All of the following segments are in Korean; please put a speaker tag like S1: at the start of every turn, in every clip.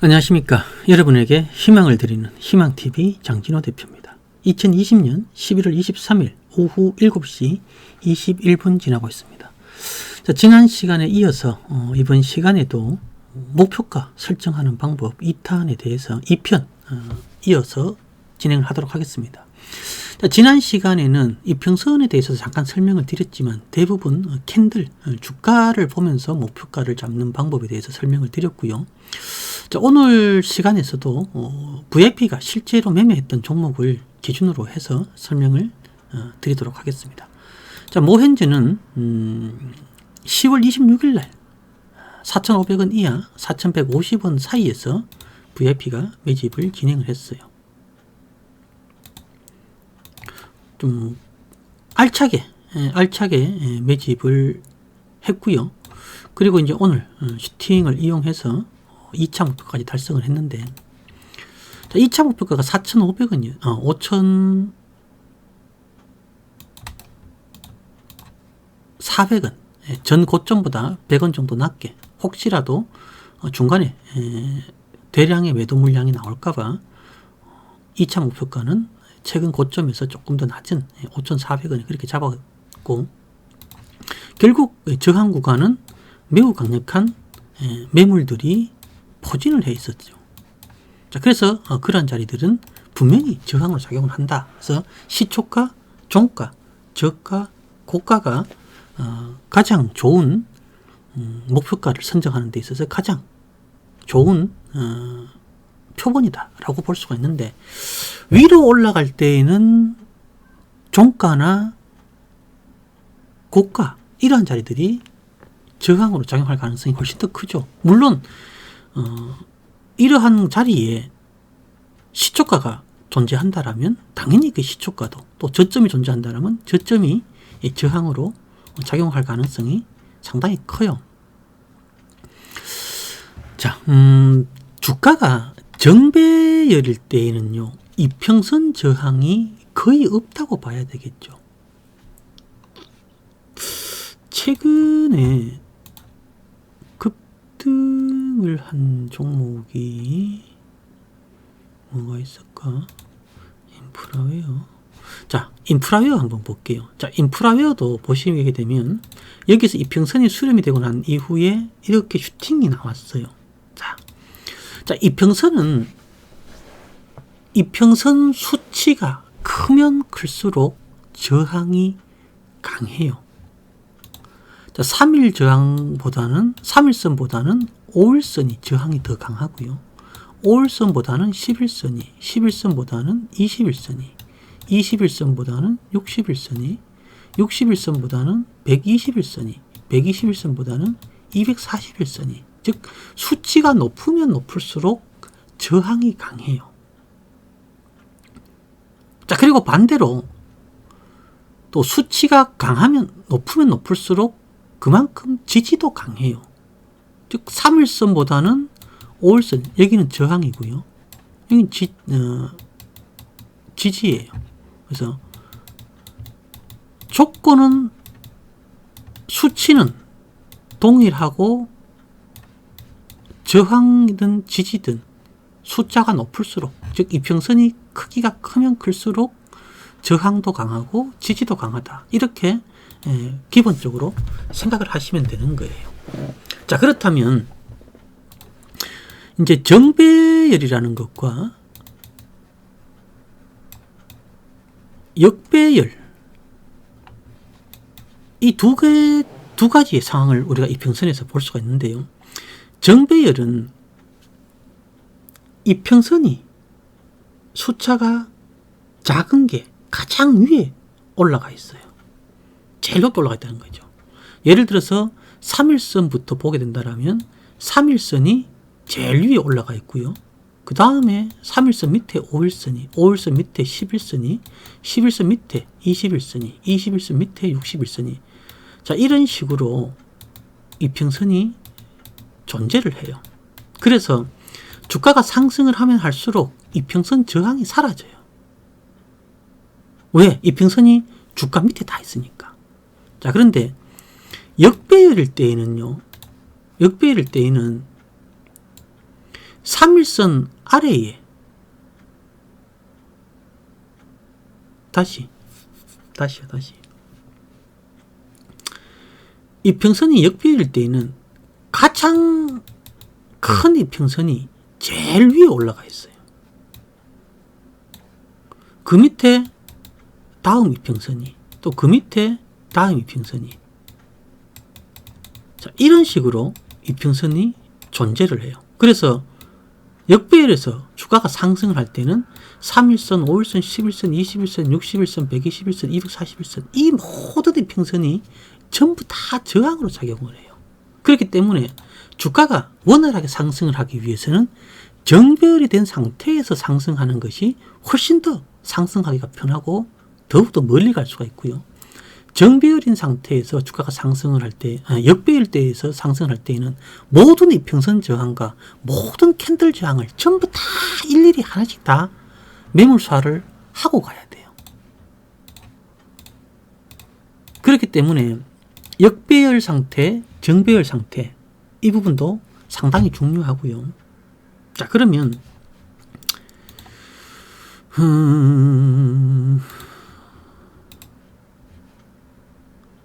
S1: 안녕하십니까. 여러분에게 희망을 드리는 희망TV 장진호 대표입니다. 2020년 11월 23일 오후 7시 21분 지나고 있습니다. 자, 지난 시간에 이어서 이번 시간에도 목표가 설정하는 방법 2탄에 대해서 2편 이어서 진행을 하도록 하겠습니다. 자, 지난 시간에는 이평선에 대해서 잠깐 설명을 드렸지만 대부분 캔들, 주가를 보면서 목표가를 잡는 방법에 대해서 설명을 드렸고요. 자, 오늘 시간에서도 VIP가 실제로 매매했던 종목을 기준으로 해서 설명을 드리도록 하겠습니다. 자, 모현재는 10월 26일 날 4,500원 이하 4,150원 사이에서 VIP가 매집을 진행을 했어요. 좀 알차게 매집을 했고요. 그리고 이제 오늘 슈팅을 이용해서 2차 목표까지 달성을 했는데, 자, 2차 목표가가 4,500원이요. 5,400원. 전 고점보다 100원 정도 낮게, 혹시라도 중간에 대량의 매도 물량이 나올까봐 2차 목표가는 최근 고점에서 조금 더 낮은 5,400원에 그렇게 잡았고, 결국 저항 구간은 매우 강력한 매물들이 포진을 해 있었죠. 자, 그래서 그러한 자리들은 분명히 저항으로 작용을 한다. 그래서 시초가, 종가, 저가, 고가가 가장 좋은 목표가를 선정하는 데 있어서 가장 좋은 표본이다 라고 볼 수가 있는데, 위로 올라갈 때에는 종가나 고가 이러한 자리들이 저항으로 작용할 가능성이 훨씬 더 크죠. 물론 이러한 자리에 시초가가 존재한다라면 당연히 그 시초가도, 또 저점이 존재한다라면 저점이 저항으로 작용할 가능성이 상당히 커요. 자, 주가가 정배열일 때에는요, 이평선 저항이 거의 없다고 봐야 되겠죠. 최근에 급등을 한 종목이 뭐가 있을까? 인프라웨어. 자, 인프라웨어 한번 볼게요. 자, 인프라웨어도 보시게 되면 여기서 이평선이 수렴이 되고 난 이후에 이렇게 슈팅이 나왔어요. 자, 이평선 수치가 크면 클수록 저항이 강해요. 자, 3일선보다는 5일선이 저항이 더 강하고요. 5일선보다는 11선이, 11선보다는 21선이, 21선보다는 60일선이, 60일선보다는 121선이, 121선보다는 241선이, 즉 수치가 높으면 높을수록 저항이 강해요. 자, 그리고 반대로 또 수치가 높으면 높을수록 그만큼 지지도 강해요. 즉 3일선보다는 5일선, 여기는 저항이고요. 여기는 지지예요. 그래서 조건은, 수치는 동일하고 저항이든 지지든 숫자가 높을수록, 즉 이평선이 크기가 크면 클수록 저항도 강하고 지지도 강하다. 이렇게 기본적으로 생각을 하시면 되는 거예요. 자, 그렇다면 이제 정배열이라는 것과 역배열, 이 두 가지의 상황을 우리가 이평선에서 볼 수가 있는데요. 정배열은 이평선이 숫자가 작은 게 가장 위에 올라가 있어요. 제일 높게 올라가 있다는 거죠. 예를 들어서 3일선부터 보게 된다면 3일선이 제일 위에 올라가 있고요. 그 다음에 3일선 밑에 5일선이, 5일선 밑에 11선이, 11선 밑에 21선이, 21선 밑에 61선이, 자, 이런 식으로 이평선이 존재를 해요. 그래서 주가가 상승을 하면 할수록 이평선 저항이 사라져요. 왜? 이평선이 주가 밑에 다 있으니까. 자, 그런데 역배열일 때에는요, 역배열일 때에는 3일선 아래에 다시 이평선이 역배일 때에는 가장 큰 이평선이 제일 위에 올라가 있어요. 그 밑에 다음 이평선이, 또 그 밑에 다음 이평선이, 자, 이런 식으로 이평선이 존재를 해요. 그래서 역배열에서 주가가 상승을 할 때는 3일선, 5일선, 11선, 21선, 61선, 121선, 241선 이 모든 이평선이 전부 다 저항으로 작용을 해요. 그렇기 때문에 주가가 원활하게 상승을 하기 위해서는 정배열이 된 상태에서 상승하는 것이 훨씬 더 상승하기가 편하고 더욱더 멀리 갈 수가 있고요. 정배열인 상태에서 주가가 상승을 할 때, 역배열 때에서 상승을 할 때에는 모든 이평선 저항과 모든 캔들 저항을 전부 다 일일이 하나씩 다 매물수화를 하고 가야 돼요. 그렇기 때문에 역배열 상태, 정배열 상태 이 부분도 상당히 중요하고요. 자, 그러면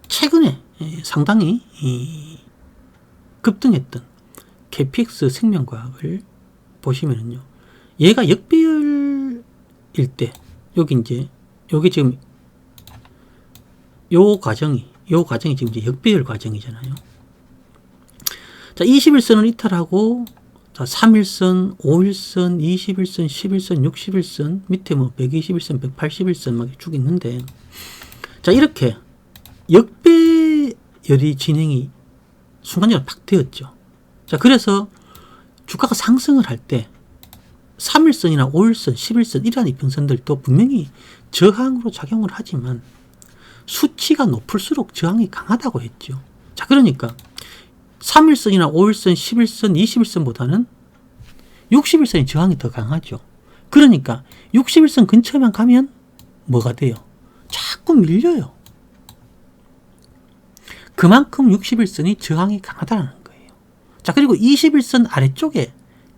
S1: 최근에 상당히 급등했던 KPX 생명과학을 보시면은요, 얘가 역배열일 때, 여기 지금 요 과정이 지금 이제 역배열 과정이잖아요. 자, 21선을 이탈하고, 자, 3일선, 5일선, 21선, 11선, 61선, 밑에 뭐 121선, 181선 막 쭉 있는데, 자, 이렇게 역배열이 진행이 순간적으로 팍 되었죠. 자, 그래서 주가가 상승을 할 때 3일선이나 5일선, 11선 이러한 이평선들도 분명히 저항으로 작용을 하지만 수치가 높을수록 저항이 강하다고 했죠. 자, 그러니까 3일선이나 5일선, 11선, 21선보다는 61선이 저항이 더 강하죠. 그러니까 61선 근처만 가면 뭐가 돼요? 자꾸 밀려요. 그만큼 61선이 저항이 강하다는 거예요. 자, 그리고 21선 아래쪽에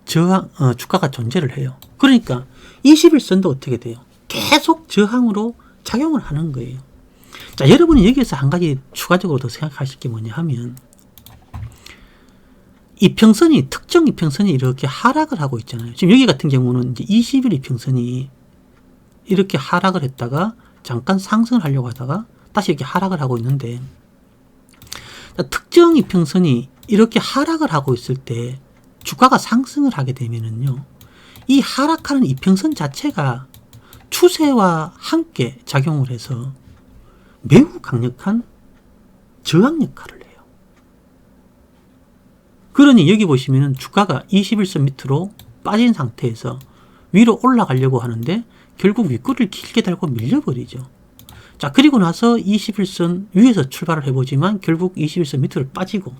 S1: 주가가 존재를 해요. 그러니까 21선도 어떻게 돼요? 계속 저항으로 작용을 하는 거예요. 자, 여러분이 여기에서 한 가지 추가적으로 더 생각하실 게 뭐냐 하면, 이평선이, 특정 이평선이 이렇게 하락을 하고 있잖아요. 지금 여기 같은 경우는 이제 20일 이평선이 이렇게 하락을 했다가 잠깐 상승을 하려고 하다가 다시 이렇게 하락을 하고 있는데, 특정 이평선이 이렇게 하락을 하고 있을 때 주가가 상승을 하게 되면은요, 이 하락하는 이평선 자체가 추세와 함께 작용을 해서 매우 강력한 저항 역할을 해요. 그러니 여기 보시면은 주가가 21선 밑으로 빠진 상태에서 위로 올라가려고 하는데 결국 윗꼬리를 길게 달고 밀려버리죠. 자, 그리고 나서 21선 위에서 출발을 해보지만 결국 21선 밑으로 빠지고,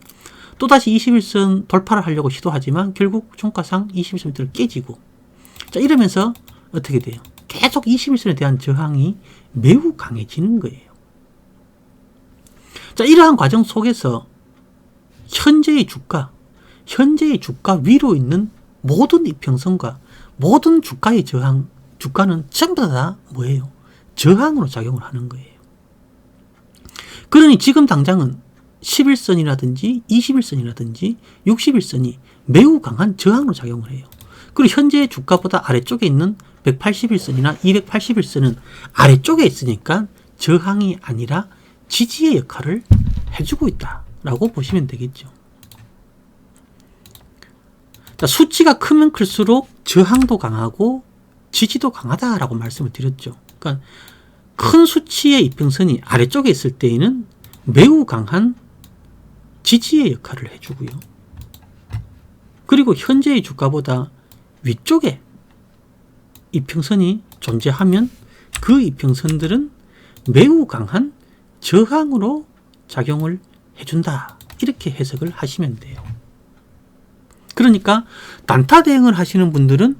S1: 또다시 21선 돌파를 하려고 시도하지만 결국 종가상 21선 밑으로 깨지고, 자, 이러면서 어떻게 돼요? 계속 21선에 대한 저항이 매우 강해지는 거예요. 자, 이러한 과정 속에서 현재의 주가 위로 있는 모든 이평선과 모든 주가의 주가는 전부 다 뭐예요? 저항으로 작용을 하는 거예요. 그러니 지금 당장은 11선이라든지 21선이라든지 61선이 매우 강한 저항으로 작용을 해요. 그리고 현재 주가보다 아래쪽에 있는 181선이나 281선은 아래쪽에 있으니까 저항이 아니라 지지의 역할을 해주고 있다라고 보시면 되겠죠. 수치가 크면 클수록 저항도 강하고 지지도 강하다라고 말씀을 드렸죠. 그러니까 큰 수치의 이평선이 아래쪽에 있을 때에는 매우 강한 지지의 역할을 해주고요. 그리고 현재의 주가보다 위쪽에 이평선이 존재하면 그 이평선들은 매우 강한 저항으로 작용을 해준다. 이렇게 해석을 하시면 돼요. 그러니까 단타 대응을 하시는 분들은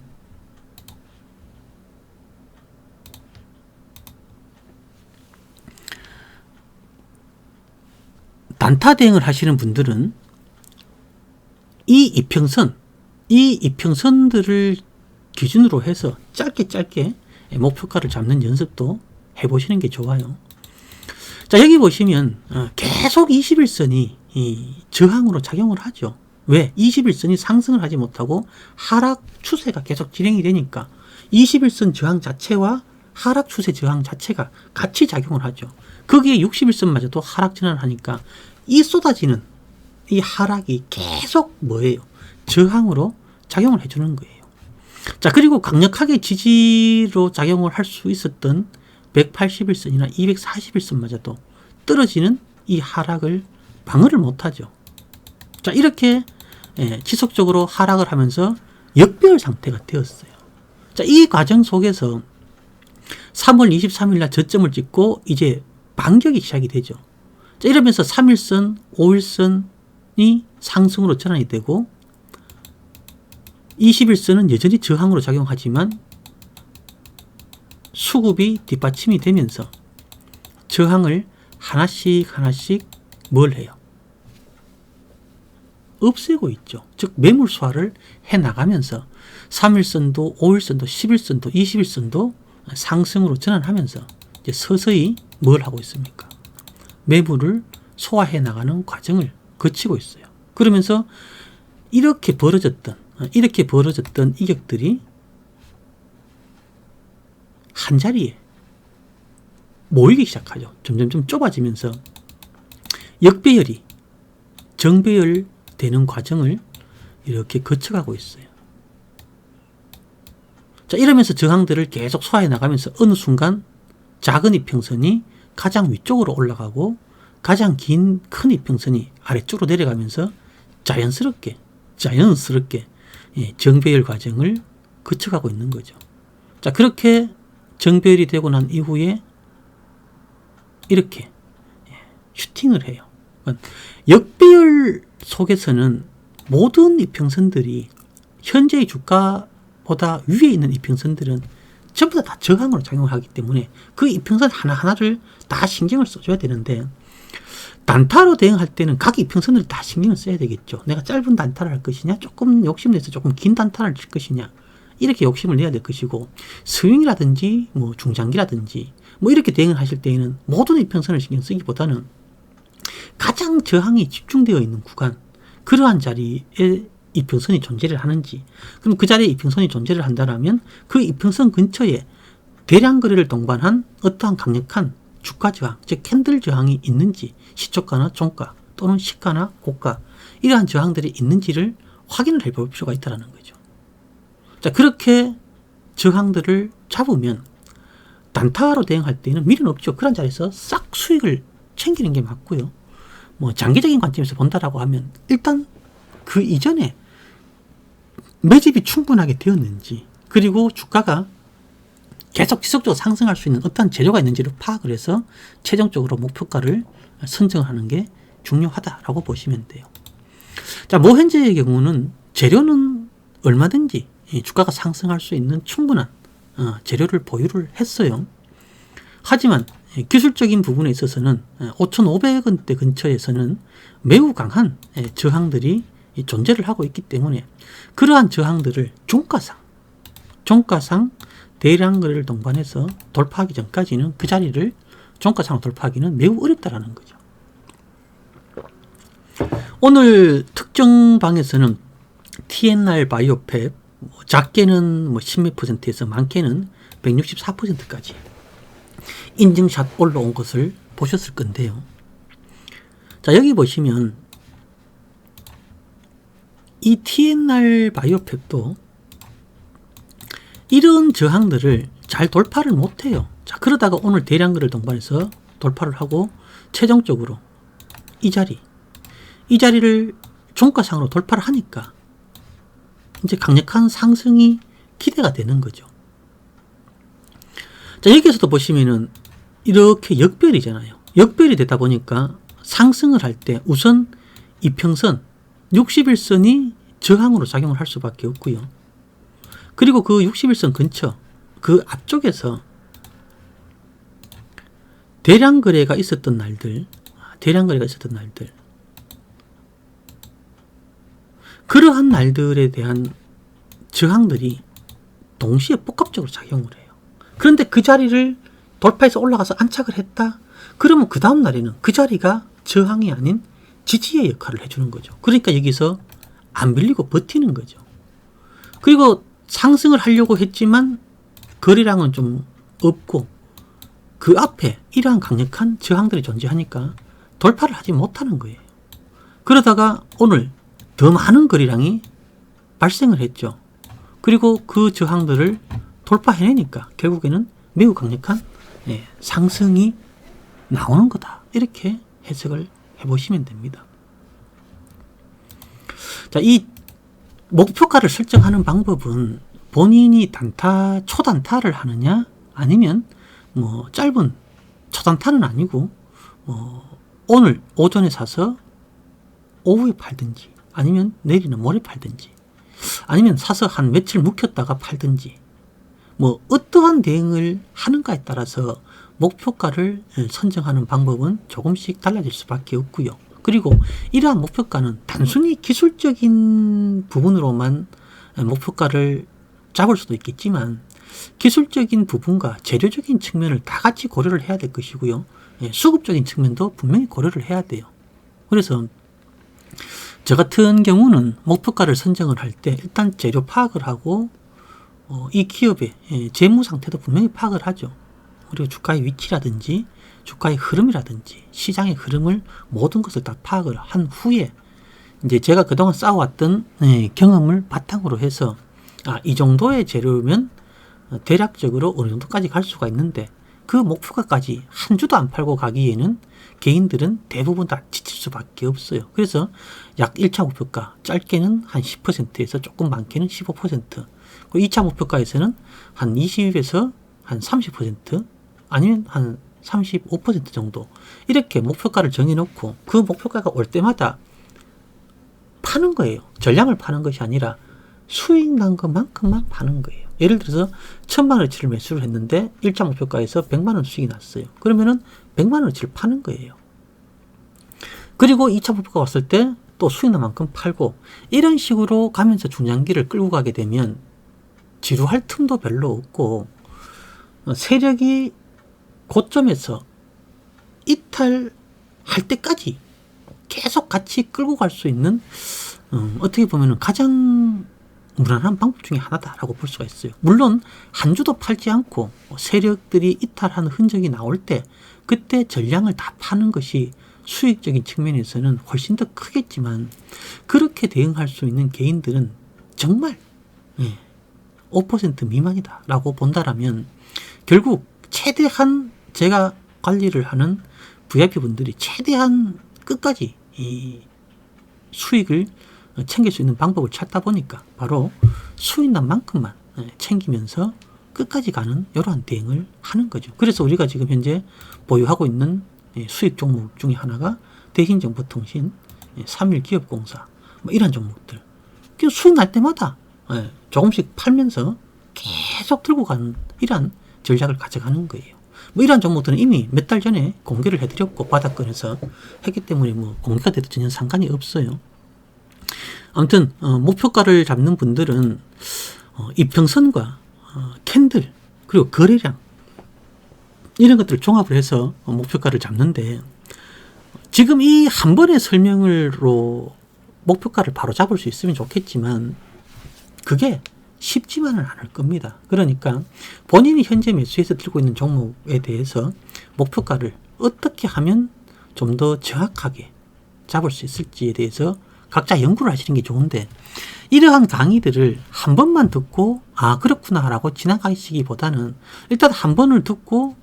S1: 이 이평선, 이 이평선들을 기준으로 해서 짧게 목표가를 잡는 연습도 해보시는 게 좋아요. 자, 여기 보시면 계속 21선이 저항으로 작용을 하죠. 왜? 21선이 상승을 하지 못하고 하락 추세가 계속 진행이 되니까 21선 저항 자체와 하락 추세 저항 자체가 같이 작용을 하죠. 거기에 61선마저도 하락 전환을 하니까 이 쏟아지는 이 하락이 계속 뭐예요? 저항으로 작용을 해주는 거예요. 자, 그리고 강력하게 지지로 작용을 할 수 있었던 181선이나 241선마저도 떨어지는 이 하락을 방어를 못하죠. 자, 이렇게 지속적으로 하락을 하면서 역배열 상태가 되었어요. 자, 이 과정 속에서 3월 23일 날 저점을 찍고 이제 반격이 시작이 되죠. 자, 이러면서 3일선, 5일선이 상승으로 전환이 되고 21선은 여전히 저항으로 작용하지만 수급이 뒷받침이 되면서 저항을 하나씩 뭘 해요? 없애고 있죠. 즉 매물 소화를 해나가면서 3일선도 5일선도 11선도 21선도 상승으로 전환하면서 이제 서서히 뭘 하고 있습니까? 매물을 소화해 나가는 과정을 거치고 있어요. 그러면서 이렇게 벌어졌던 이격들이 한 자리에 모이기 시작하죠. 점점 좁아지면서 역배열이 정배열 되는 과정을 이렇게 거쳐가고 있어요. 자, 이러면서 저항들을 계속 소화해 나가면서 어느 순간 작은 이평선이 가장 위쪽으로 올라가고 가장 긴 큰 이평선이 아래쪽으로 내려가면서 자연스럽게 정배열 과정을 거쳐가고 있는 거죠. 자, 그렇게 정배열이 되고 난 이후에 이렇게 슈팅을 해요. 역배열 속에서는 모든 이평선들이 현재의 주가보다 위에 있는 이평선들은 전부 다 저항으로 작용하기 때문에 그 이평선 하나하나를 다 신경을 써줘야 되는데, 단타로 대응할 때는 각 이평선을 다 신경을 써야 되겠죠. 내가 짧은 단타를 할 것이냐, 조금 욕심내서 조금 긴 단타를 칠 것이냐, 이렇게 욕심을 내야 될 것이고, 스윙이라든지 뭐 중장기라든지 뭐 이렇게 대응을 하실 때에는 모든 이평선을 신경 쓰기보다는 가장 저항이 집중되어 있는 구간, 그러한 자리에 이평선이 존재를 하는지, 그럼 그 자리에 이평선이 존재를 한다면 그 이평선 근처에 대량 거래를 동반한 어떠한 강력한 주가 저항, 즉 캔들 저항이 있는지, 시초가나 종가 또는 시가나 고가, 이러한 저항들이 있는지를 확인을 해볼 필요가 있다는 거죠. 자, 그렇게 저항들을 잡으면 단타로 대응할 때는 미련 없죠. 그런 자리에서 싹 수익을 챙기는 게 맞고요. 뭐 장기적인 관점에서 본다라고 하면 일단 그 이전에 매집이 충분하게 되었는지, 그리고 주가가 계속 지속적으로 상승할 수 있는 어떤 재료가 있는지를 파악을 해서 최종적으로 목표가를 선정하는 게 중요하다라고 보시면 돼요. 자, 모현재의 경우는 재료는 얼마든지 주가가 상승할 수 있는 충분한 재료를 보유를 했어요. 하지만 기술적인 부분에 있어서는 5,500원대 근처에서는 매우 강한 저항들이 존재를 하고 있기 때문에 그러한 저항들을 종가상 대량 거래를 동반해서 돌파하기 전까지는 그 자리를 종가상으로 돌파하기는 매우 어렵다라는 거죠. 오늘 특정 방에서는 TNR 바이오팹 작게는 뭐 10몇 %에서 많게는 164%까지 인증샷 올라온 것을 보셨을 건데요. 자, 여기 보시면 이 TNR 바이오팹도 이런 저항들을 잘 돌파를 못해요. 자, 그러다가 오늘 대량거래를 동반해서 돌파를 하고 최종적으로 이 자리를 종가상으로 돌파를 하니까 이제 강력한 상승이 기대가 되는 거죠. 자, 여기에서도 보시면은 이렇게 역별이잖아요. 역별이 되다 보니까 상승을 할 때 우선 이평선 61선이 저항으로 작용을 할 수밖에 없고요. 그리고 그 61선 근처, 그 앞쪽에서 대량 거래가 있었던 날들, 그러한 날들에 대한 저항들이 동시에 복합적으로 작용을 해요. 그런데 그 자리를 돌파해서 올라가서 안착을 했다? 그러면 그 다음 날에는 그 자리가 저항이 아닌 지지의 역할을 해주는 거죠. 그러니까 여기서 안 밀리고 버티는 거죠. 그리고 상승을 하려고 했지만 거래량은 좀 없고 그 앞에 이러한 강력한 저항들이 존재하니까 돌파를 하지 못하는 거예요. 그러다가 오늘 더 많은 거래량이 발생을 했죠. 그리고 그 저항들을 돌파해내니까 결국에는 매우 강력한 상승이 나오는 거다. 이렇게 해석을 해보시면 됩니다. 자, 이 목표가를 설정하는 방법은 본인이 단타, 초단타를 하느냐, 아니면 뭐 짧은 초단타는 아니고 오늘 오전에 사서 오후에 팔든지, 아니면 내일이나 모레 팔든지, 아니면 사서 한 며칠 묵혔다가 팔든지, 뭐 어떠한 대응을 하는가에 따라서 목표가를 선정하는 방법은 조금씩 달라질 수밖에 없고요. 그리고 이러한 목표가는 단순히 기술적인 부분으로만 목표가를 잡을 수도 있겠지만 기술적인 부분과 재료적인 측면을 다 같이 고려를 해야 될 것이고요. 수급적인 측면도 분명히 고려를 해야 돼요. 그래서 저 같은 경우는 목표가를 선정을 할 때 일단 재료 파악을 하고 이 기업의 재무 상태도 분명히 파악을 하죠. 그리고 주가의 위치라든지 주가의 흐름이라든지 시장의 흐름을 모든 것을 다 파악을 한 후에 이제 제가 그동안 쌓아왔던 경험을 바탕으로 해서 이 정도의 재료면 대략적으로 어느 정도까지 갈 수가 있는데 그 목표가까지 한 주도 안 팔고 가기에는 개인들은 대부분 다 지칠 수밖에 없어요. 그래서 약 1차 목표가 짧게는 한 10%에서 조금 많게는 15%, 그리고 2차 목표가에서는 한 20에서 한 30%, 아니면 한 35% 정도 이렇게 목표가를 정해놓고 그 목표가가 올 때마다 파는 거예요. 전량을 파는 것이 아니라 수익 난 것만큼만 파는 거예요. 예를 들어서 1000만원어치를 매수를 했는데 1차 목표가에서 100만원 수익이 났어요. 그러면은 100만원어치를 파는 거예요. 그리고 2차 목표가 왔을 때 또 수익 난 만큼 팔고, 이런 식으로 가면서 중장기를 끌고 가게 되면 지루할 틈도 별로 없고 세력이 고점에서 이탈할 때까지 계속 같이 끌고 갈 수 있는 어떻게 보면 가장 무난한 방법 중에 하나다라고 볼 수가 있어요. 물론 한 주도 팔지 않고 세력들이 이탈하는 흔적이 나올 때 그때 전량을 다 파는 것이 수익적인 측면에서는 훨씬 더 크겠지만, 그렇게 대응할 수 있는 개인들은 정말 5% 미만이다 라고 본다라면 결국 최대한 제가 관리를 하는 VIP분들이 최대한 끝까지 이 수익을 챙길 수 있는 방법을 찾다 보니까 바로 수익 난 만큼만 챙기면서 끝까지 가는 이러한 대응을 하는 거죠. 그래서 우리가 지금 현재 보유하고 있는 수익 종목 중에 하나가 대신정보통신, 3일기업공사 뭐 이런 종목들, 수익 날 때마다 조금씩 팔면서 계속 들고 가는 이러한 전략을 가져가는 거예요. 뭐 이러한 종목들은 이미 몇 달 전에 공개를 해드렸고 바닥권에서 했기 때문에 뭐 공개가 돼도 전혀 상관이 없어요. 아무튼 목표가를 잡는 분들은 이평선과 캔들 그리고 거래량 이런 것들을 종합을 해서 목표가를 잡는데, 지금 이 한 번의 설명으로 목표가를 바로 잡을 수 있으면 좋겠지만 그게 쉽지만은 않을 겁니다. 그러니까 본인이 현재 매수해서 들고 있는 종목에 대해서 목표가를 어떻게 하면 좀 더 정확하게 잡을 수 있을지에 대해서 각자 연구를 하시는 게 좋은데, 이러한 강의들을 한 번만 듣고 그렇구나 라고 지나가시기보다는 일단 한 번을 듣고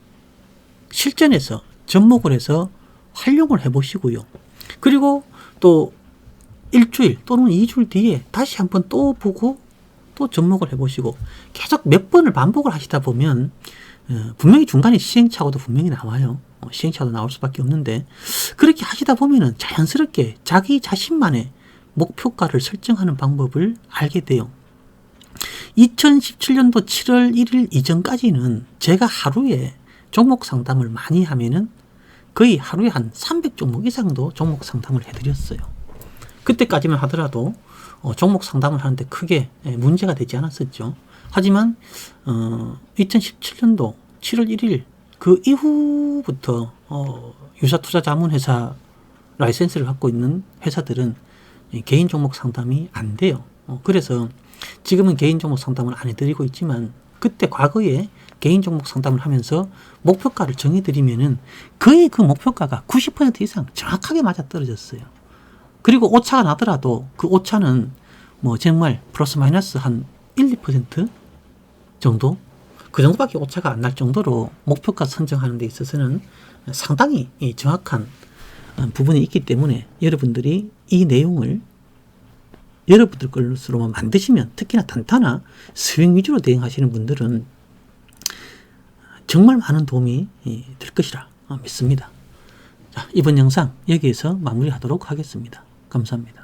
S1: 실전에서 접목을 해서 활용을 해보시고요. 그리고 또 일주일 또는 2주일 뒤에 다시 한번 또 보고 또 접목을 해보시고 계속 몇 번을 반복을 하시다 보면 분명히 중간에 시행착오도 분명히 나와요. 시행착오도 나올 수밖에 없는데, 그렇게 하시다 보면은 자연스럽게 자기 자신만의 목표가를 설정하는 방법을 알게 돼요. 2017년도 7월 1일 이전까지는 제가 하루에 종목 상담을 많이 하면은 거의 하루에 한 300종목 이상도 종목 상담을 해드렸어요. 그때까지만 하더라도 종목 상담을 하는데 크게 문제가 되지 않았었죠. 하지만 2017년도 7월 1일 그 이후부터 유사투자자문회사 라이센스를 갖고 있는 회사들은 개인 종목 상담이 안 돼요. 그래서 지금은 개인 종목 상담을 안 해드리고 있지만 그때 과거에 개인 종목 상담을 하면서 목표가를 정해드리면은 거의 그 목표가가 90% 이상 정확하게 맞아떨어졌어요. 그리고 오차가 나더라도 그 오차는 뭐 정말 플러스 마이너스 한 1, 2% 정도? 그 정도밖에 오차가 안 날 정도로 목표가 선정하는 데 있어서는 상당히 정확한 부분이 있기 때문에 여러분들이 이 내용을 여러분들 것으로만 만드시면, 특히나 단타나 스윙 위주로 대응하시는 분들은 정말 많은 도움이 될 것이라 믿습니다. 자, 이번 영상 여기에서 마무리하도록 하겠습니다. 감사합니다.